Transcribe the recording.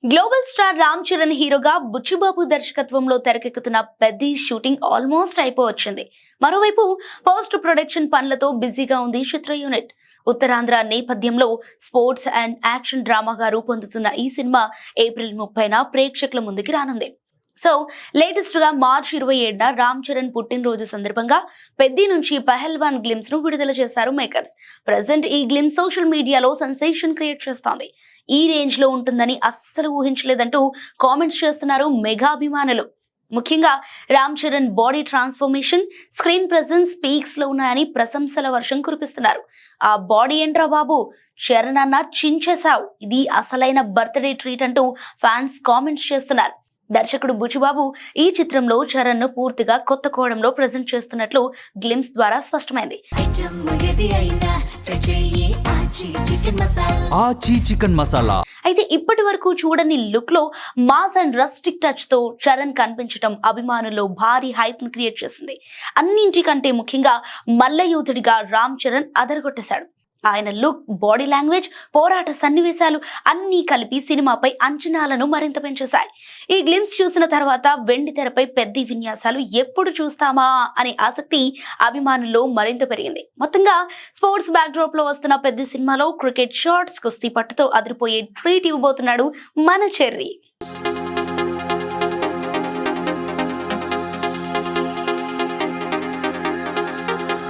Global star Ram Charan హీరోగా బుచ్చిబాబు దర్శకత్వంలో తెరకెక్కుతున్న పెద్ది షూటింగ్ ఆల్మోస్ట్ అయిపోవచ్చింది. మరోవైపు పోస్ట్ ప్రొడక్షన్ పనులతో బిజీగా ఉంది చిత్ర యూనిట్. ఉత్తరాంధ్ర నేపథ్యంలో స్పోర్ట్స్ అండ్ యాక్షన్ డ్రామాగా రూపొందుతున్న ఈ సినిమా ఏప్రిల్ 30న ప్రేక్షకుల ముందుకి రానుంది. సో లేటెస్ట్ గా మార్చి 27న రామ్ చరణ్ పుట్టినరోజు సందర్భంగా పెద్ది నుంచి పహల్వాన్ గ్లిమ్స్ ను విడుదల చేశారు మేకర్స్. ప్రెసెంట్ ఈ గ్లిమ్స్ సోషల్ మీడియాలో సెన్సేషన్ క్రియేట్ చేస్తోంది. ఈ రేంజ్ లో ఉంటుందని అస్సలు ఊహించలేదంటూ కామెంట్స్ చేస్తున్నారు మెగా అభిమానులు. ముఖ్యంగా Ram Charan body transformation, screen presence peaks లో ఉన్నాయని ప్రశంసల వర్షం కురిపిస్తున్నారు. ఆ బాడీ ఏంట్రా బాబు, చరణ్ అన్న చించేశావు, ఇది అసలైన బర్త్డే ట్రీట్ అంటూ ఫ్యాన్స్ కామెంట్స్ చేస్తున్నారు. దర్శకుడు బుచ్చిబాబు ఈ చిత్రంలో చరణ్ ను పూర్తిగా కొత్త కోణంలో ప్రెజెంట్ చేస్తున్నట్లు గ్లిమ్స్ ద్వారా స్పష్టమైంది. అయితే ఇప్పటి వరకు చూడని లుక్ లో మాస్ అండ్ రస్టిక్ టచ్ తో చరణ్ కనిపించడం అభిమానుల్లో భారీ హైప్ ను క్రియేట్ చేసింది. అన్నింటికంటే ముఖ్యంగా మల్లయోధుడిగా రామ్ చరణ్ అదరగొట్టేశాడు. ఆయన లుక్, బాడీ లాంగ్వేజ్, పోరాట సన్నివేశాలు అన్నీ కలిపి సినిమాపై అంచనాలను మరింత పెంచేశాయి. ఈ గ్లిమ్స్ చూసిన తర్వాత వెండి తెరపై పెద్ద విన్యాసాలు ఎప్పుడు చూస్తామా అనే ఆసక్తి అభిమానుల్లో మరింత పెరిగింది. మొత్తంగా స్పోర్ట్స్ బ్యాక్ డ్రాప్ లో వస్తున్న పెద్ద సినిమాలో క్రికెట్ షాట్స్, కుస్తీ పట్టుతో అదిరిపోయే ట్రీట్ ఇవ్వబోతున్నాడు మన చెర్రీ.